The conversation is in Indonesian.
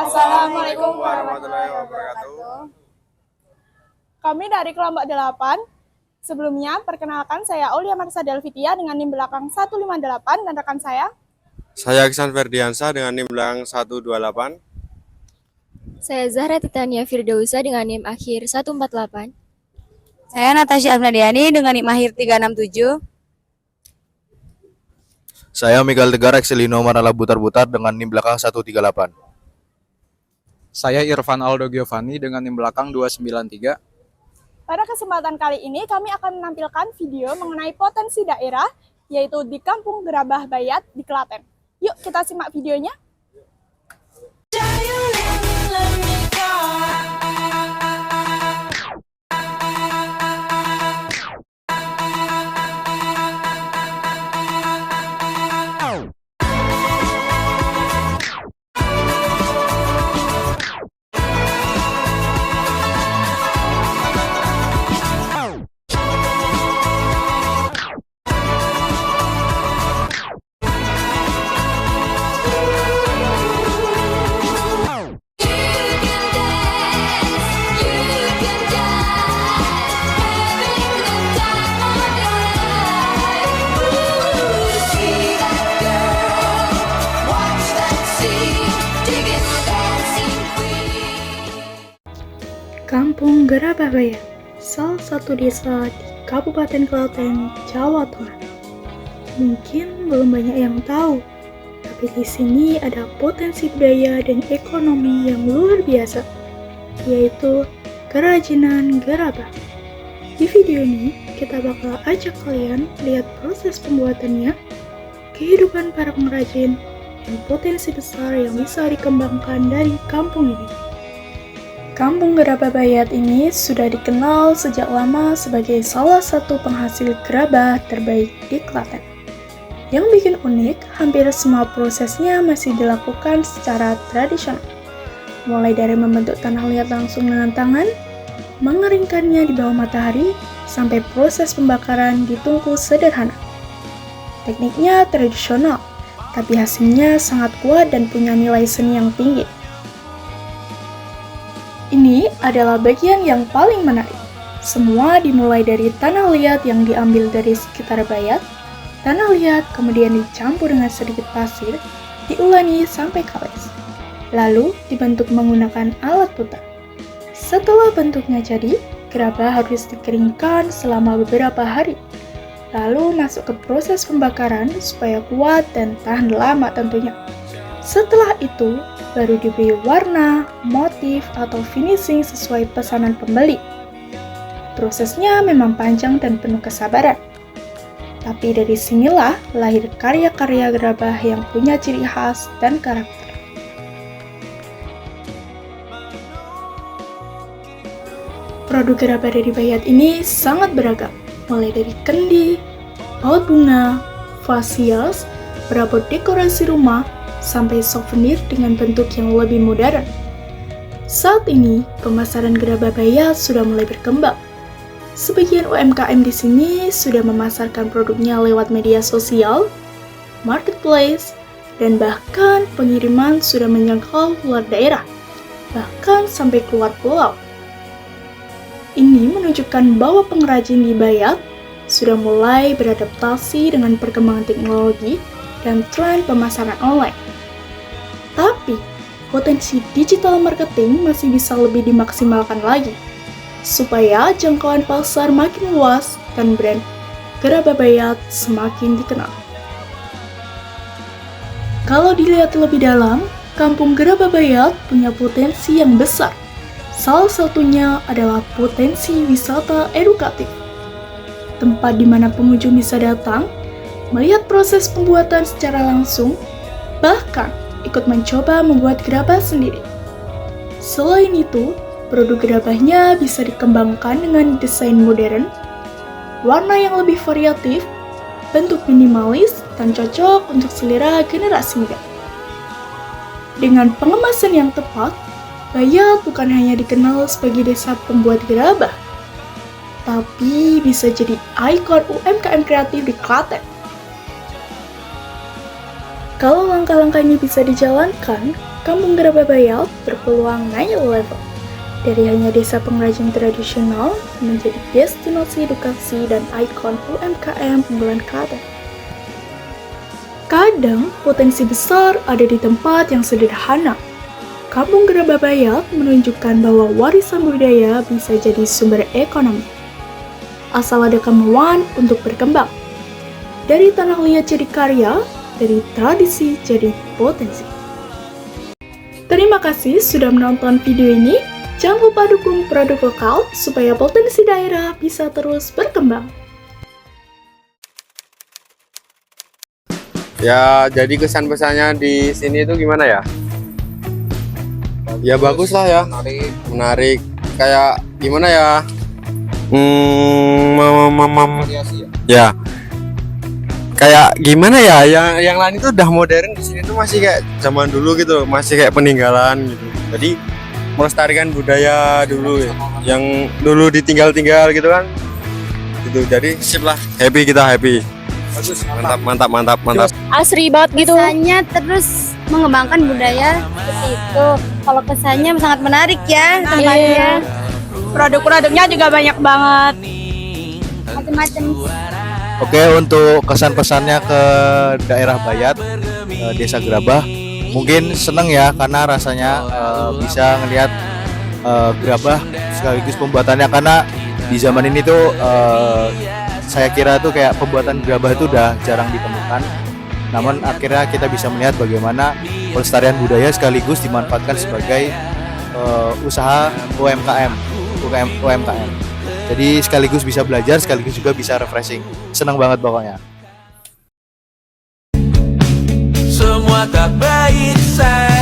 Assalamualaikum warahmatullahi wabarakatuh. Kami dari kelompok 8. Sebelumnya, perkenalkan saya Aulia Marsa Delvitia dengan NIM belakang 158 dan rekan saya. Saya Iksan Ferdiansa dengan NIM belakang 128. Saya Zahra Titania Firdausa dengan NIM akhir 148. Saya Natasha Afnadiani dengan NIM akhir 367. Saya Miguel Tegar Excelino Manala Butar-Butar dengan NIM belakang 138. Saya Irfan Aldo Giovanni dengan NIM belakang 293. Pada kesempatan kali ini kami akan menampilkan video mengenai potensi daerah, yaitu di Kampung Gerabah Bayat di Klaten. Yuk kita simak videonya. Kampung Gerabah Bayat, salah satu desa di Kabupaten Klaten, Jawa Tengah. Mungkin belum banyak yang tahu, tapi di sini ada potensi budaya dan ekonomi yang luar biasa, yaitu kerajinan gerabah. Di video ini, kita bakal ajak kalian lihat proses pembuatannya, kehidupan para pengrajin, dan potensi besar yang bisa dikembangkan dari kampung ini. Kampung Gerabah Bayat ini sudah dikenal sejak lama sebagai salah satu penghasil gerabah terbaik di Klaten. Yang bikin unik, hampir semua prosesnya masih dilakukan secara tradisional. Mulai dari membentuk tanah liat langsung dengan tangan, mengeringkannya di bawah matahari, sampai proses pembakaran di tungku sederhana. Tekniknya tradisional, tapi hasilnya sangat kuat dan punya nilai seni yang tinggi. Ini adalah bagian yang paling menarik. Semua dimulai dari tanah liat yang diambil dari sekitar Bayat. Tanah liat kemudian dicampur dengan sedikit pasir, diuleni sampai kalis. Lalu dibentuk menggunakan alat putar. Setelah bentuknya jadi, gerabah harus dikeringkan selama beberapa hari. Lalu masuk ke proses pembakaran supaya kuat dan tahan lama tentunya. Setelah itu, baru diberi warna, motif, atau finishing sesuai pesanan pembeli. Prosesnya memang panjang dan penuh kesabaran. Tapi dari sinilah lahir karya-karya gerabah yang punya ciri khas dan karakter. Produk gerabah dari Bayat ini sangat beragam, mulai dari kendi, paut bunga, vas hias, perabot dekorasi rumah, sampai souvenir dengan bentuk yang lebih modern. Saat ini, pemasaran gerabah Bayat sudah mulai berkembang. Sebagian UMKM di sini sudah memasarkan produknya lewat media sosial, marketplace, dan bahkan pengiriman sudah menjangkau luar daerah, bahkan sampai keluar pulau. Ini menunjukkan bahwa pengrajin di Bayat sudah mulai beradaptasi dengan perkembangan teknologi dan tren pemasaran online. Tapi, potensi digital marketing masih bisa lebih dimaksimalkan lagi, supaya jangkauan pasar makin luas dan brand Gerabah Bayat semakin dikenal. Kalau dilihat lebih dalam, Kampung Gerabah Bayat punya potensi yang besar. Salah satunya adalah potensi wisata edukatif. Tempat di mana pengunjung bisa datang, melihat proses pembuatan secara langsung, bahkan ikut mencoba membuat gerabah sendiri. Selain itu, produk gerabahnya bisa dikembangkan dengan desain modern, warna yang lebih variatif, bentuk minimalis, dan cocok untuk selera generasi muda. Dengan pengemasan yang tepat, Bayat bukan hanya dikenal sebagai desa pembuat gerabah, tapi bisa jadi ikon UMKM kreatif di Klaten. Kalau langkah-langkah ini bisa dijalankan, Kampung Gerabah Bayat berpeluang naik level. Dari hanya desa pengrajin tradisional menjadi destinasi edukasi dan ikon UMKM unggulan Klaten. Kadang potensi besar ada di tempat yang sederhana. Kampung Gerabah Bayat menunjukkan bahwa warisan budaya bisa jadi sumber ekonomi. Asal ada kemauan untuk berkembang. Dari tanah liat jadi karya, dari tradisi jadi potensi. Terima kasih sudah menonton video ini. Jangan lupa dukung produk lokal supaya potensi daerah bisa terus berkembang. Ya, jadi kesan pesannya di sini itu gimana ya? Ya bagus lah ya, menarik. Kayak gimana ya? Ya, kayak gimana ya? Yang lain itu udah modern, di sini tuh masih kayak zaman dulu gitu, masih kayak peninggalan gitu. Jadi melestarikan budaya dulu ya, yang dulu ditinggal-tinggal gitu kan. Gitu. Jadi sip lah, happy kita happy. Bagus, mantap. Asri banget gitu. Kesannya terus mengembangkan budaya seperti itu. Kalau kesannya sangat menarik ya tempatnya. Produk-produknya juga banyak banget. Macam-macam. Oke, untuk kesan-pesannya ke daerah Bayat, Desa Gerabah, mungkin seneng ya karena rasanya bisa ngelihat gerabah sekaligus pembuatannya, karena di zaman ini tuh saya kira tuh kayak pembuatan gerabah itu udah jarang ditemukan. Namun akhirnya kita bisa melihat bagaimana pelestarian budaya sekaligus dimanfaatkan sebagai usaha UMKM. Jadi sekaligus bisa belajar, sekaligus juga bisa refreshing. Senang banget pokoknya. Semua tak baik saja.